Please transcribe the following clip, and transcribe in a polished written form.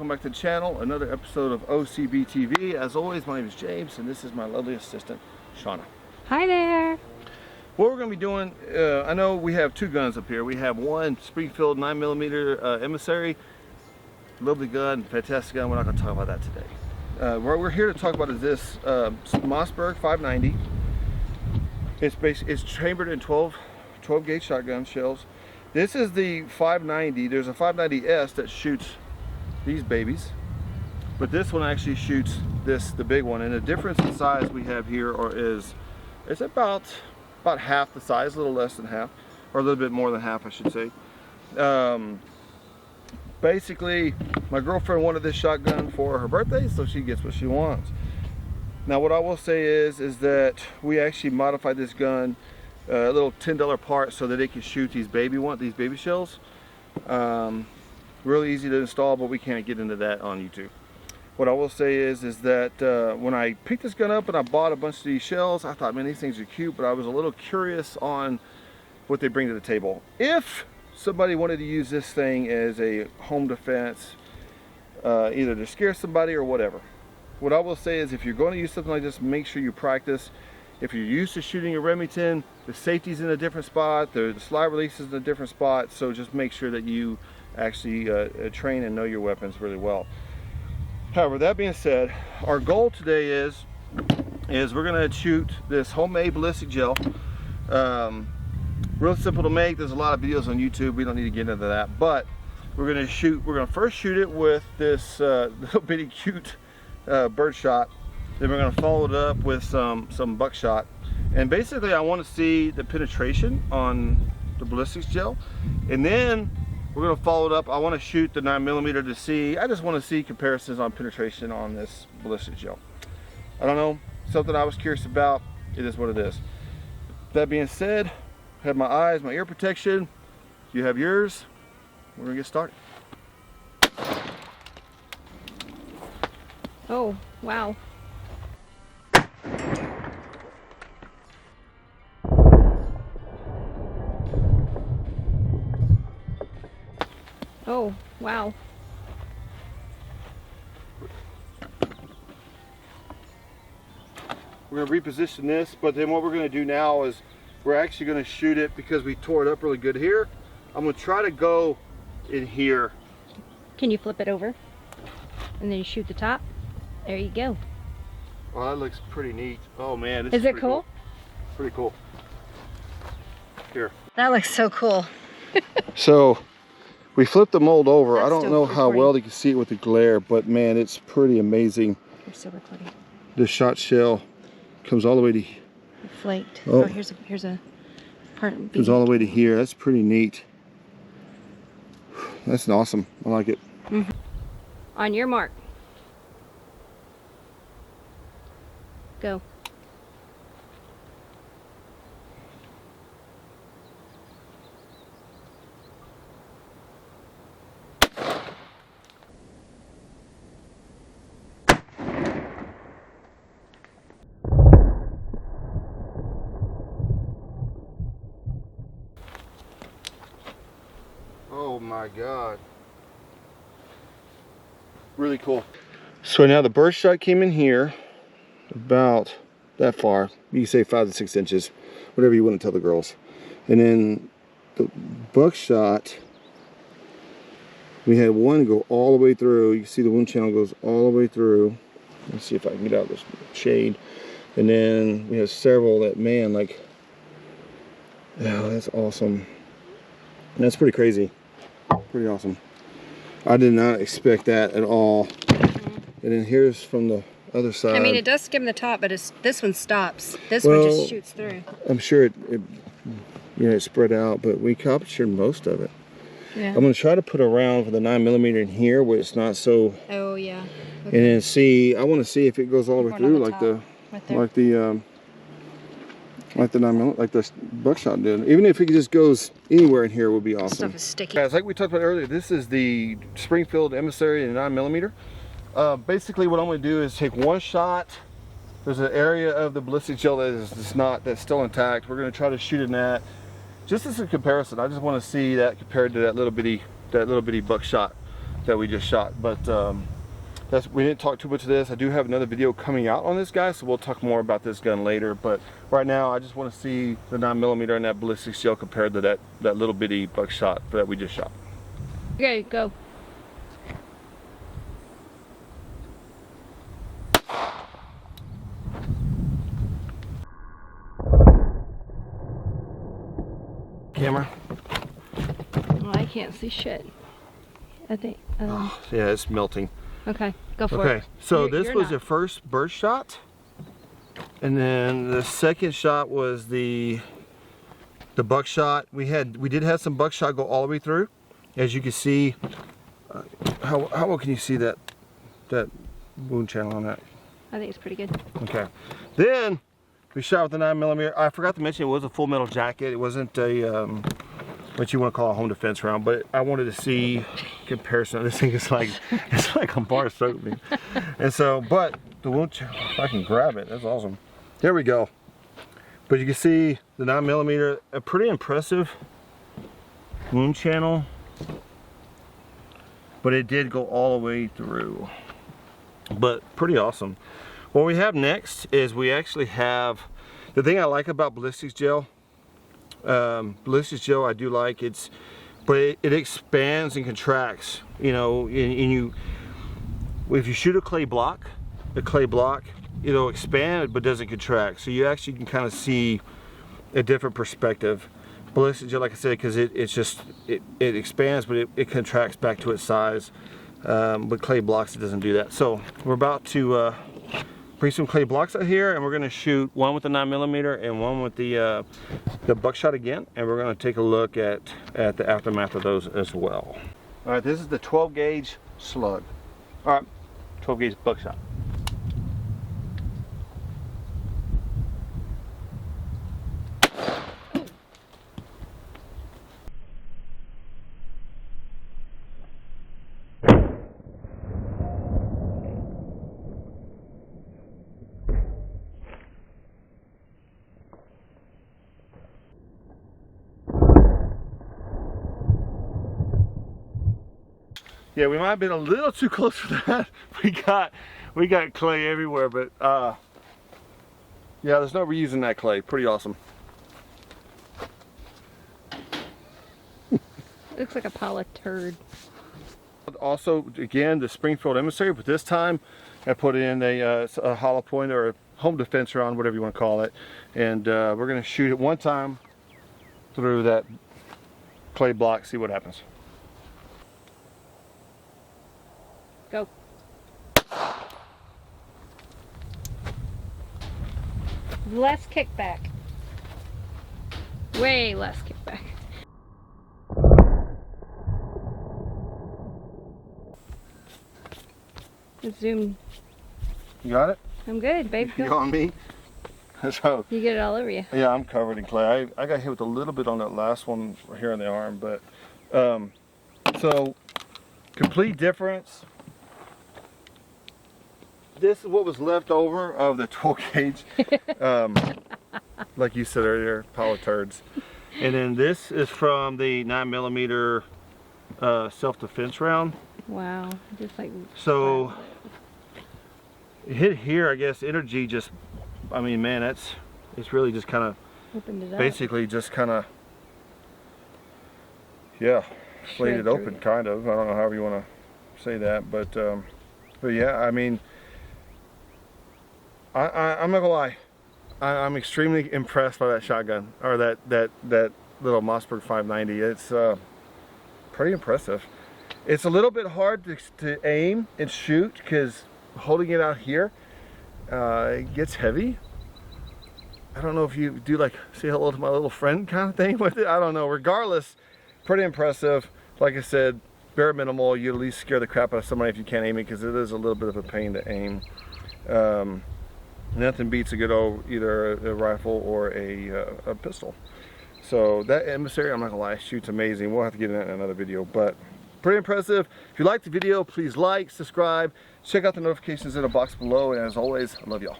welcome back to the channel. Another episode of OCB TV. As always, my name is James, and this is my lovely assistant, Shauna. Hi there. What we're going to be doing, I know we have two guns up here. We have one Springfield 9mm Emissary. Lovely gun, fantastic gun. We're not going to talk about that today. What we're here to talk about is this Mossberg 590. It's chambered in 12 gauge shotgun shells. This is the 590. There's a 590S that shoots these babies, but this one actually shoots the big one. And the difference in size we have here is it's about half the size, a little less than half, or a little bit more than half, I should say. Basically, my girlfriend wanted this shotgun for her birthday, so she gets what she wants. Now, what I will say is that we actually modified this gun, a little $10 part, so that it can shoot these baby shells. Really easy to install, but we can't get into that on YouTube. What I will say is that when I picked this gun up and I bought a bunch of these shells, I thought, man, these things are cute, but I was a little curious on what they bring to the table. If somebody wanted to use this thing as a home defense, either to scare somebody or whatever, what I will say is, if you're going to use something like this, make sure you practice. If you're used to shooting a Remington, the safety's in a different spot, the slide release is in a different spot, so just make sure that you actually train and know your weapons really well. However, that being said, our goal today is we're going to shoot this homemade ballistic gel. Real simple to make. There's a lot of videos on YouTube. We don't need to get into that, but we're going to first shoot it with this little bitty cute bird shot. Then we're going to follow it up with some buckshot, and basically I want to see the penetration on the ballistics gel, and then we're going to follow it up. I want to shoot the 9mm to see. I just want to see comparisons on penetration on this ballistic gel. I don't know, something I was curious about. It is what it is. That being said, I have my eyes, my ear protection. You have yours. We're going to get started. Oh, wow. Oh, wow. We're going to reposition this, but then what we're going to do now is we're actually going to shoot it, because we tore it up really good here. I'm going to try to go in here. Can you flip it over? And then you shoot the top? There you go. Well, that looks pretty neat. Oh man, this is it cool? Pretty cool. Here. That looks so cool. So we flipped the mold over. That's I don't know how well you can see it with the glare, but man, it's pretty amazing. You're so recording. The shot shell comes all the way to... Flaked. Oh, here's a part. Goes all the way to here. That's pretty neat. That's awesome. I like it. Mm-hmm. On your mark. Go. Oh my God. Really cool. So now the burst shot came in here about that far. You can say 5 to 6 inches, whatever you want to tell the girls. And then the buckshot, we had one go all the way through. You can see the wound channel goes all the way through. Let's see if I can get out of this shade. And then we have several that, man, like, oh, that's awesome. And that's pretty crazy. Pretty awesome. I did not expect that at all. And then here's from the other side. I mean, it does skim the top, but this one stops. This one just shoots through. I'm sure it it spread out, but we captured most of it. Yeah. I'm going to try to put a round for the 9mm in here where it's not so. Oh yeah. Okay. And then see. I want to see if it goes all the way through, like the 9mm, like the buckshot did. Even if it just goes anywhere in here, would be awesome. Stuff is sticky. Guys, like we talked about earlier, this is the Springfield Emissary in 9mm. Basically, what I'm going to do is take one shot. There's an area of the ballistic gel that's still intact. We're going to try to shoot in that. Just as a comparison, I just want to see that compared to that little bitty buckshot. that we just shot. But we didn't talk too much of this. I do have another video coming out on this guy, so we'll talk more about this gun later. But right now, I just want to see the 9mm and that ballistic shell compared to that little bitty buckshot that we just shot. Okay, go. Camera. Oh, I can't see shit. I think. Yeah, it's melting. Okay, go for it. Okay, so this was not. the first burst shot, and then the second shot was the buckshot. We did have some buckshot go all the way through, as you can see. How well can you see that wound channel on that? I think it's pretty good. Okay, then we shot with the 9mm. I forgot to mention it was a full metal jacket. It wasn't a what you want to call a home defense round, but I wanted to see comparison. This thing is like, it's like a bar soap me. And so, but the wound channel, if I can grab it, that's awesome. There we go. But you can see the 9mm, a pretty impressive wound channel, but it did go all the way through. But pretty awesome. What we have next is we actually have, the thing I like about ballistics gel, ballistics gel I do like, but it expands and contracts, you know, and if you shoot a clay block, it'll expand but doesn't contract, so you actually can kind of see a different perspective. Ballistic gel, like I said, because it expands but it contracts back to its size. With clay blocks it doesn't do that. So we're about to bring some clay blocks out here, and we're going to shoot one with the 9mm and one with the buckshot again, and we're going to take a look at the aftermath of those as well. All right, this is the 12 gauge slug. All right, 12 gauge buckshot. Yeah, we might have been a little too close for that. We got clay everywhere, but yeah, there's no reusing that clay. Pretty awesome. Looks like a pile of turd. Also, again, the Springfield emissary, but this time I put in a hollow point or a home defense round, whatever you want to call it, and we're going to shoot it one time through that clay block, see what happens. Go. Less kickback. Way less kickback. Zoom. You got it? I'm good, babe. You on me? So, you get it all over you. Yeah, I'm covered in clay. I got hit with a little bit on that last one here in the arm, but so complete difference. This is what was left over of the 12 gauge, like you said earlier, pile of turds. And then this is from the 9mm self-defense round. Wow, just like so. It hit here, I guess. Energy just, I mean, man, it's really just kind of opened it up. Basically, just kind of, yeah, slayed it open, kind of. I don't know however you want to say that, but yeah, I mean. I'm not gonna lie, I'm extremely impressed by that shotgun, or that little Mossberg 590. It's pretty impressive. It's a little bit hard to aim and shoot because holding it out here, it gets heavy. I don't know if you do like say hello to my little friend kind of thing with it. I don't know. Regardless, pretty impressive. Like I said, bare minimal. You at least scare the crap out of somebody if you can't aim it, because it is a little bit of a pain to aim. Nothing beats a good old either a rifle or a pistol. So that emissary, I'm not gonna lie, shoots amazing. We'll have to get in that in another video, but pretty impressive. If you liked the video, please like, subscribe, check out the notifications in the box below, and as always, I love y'all.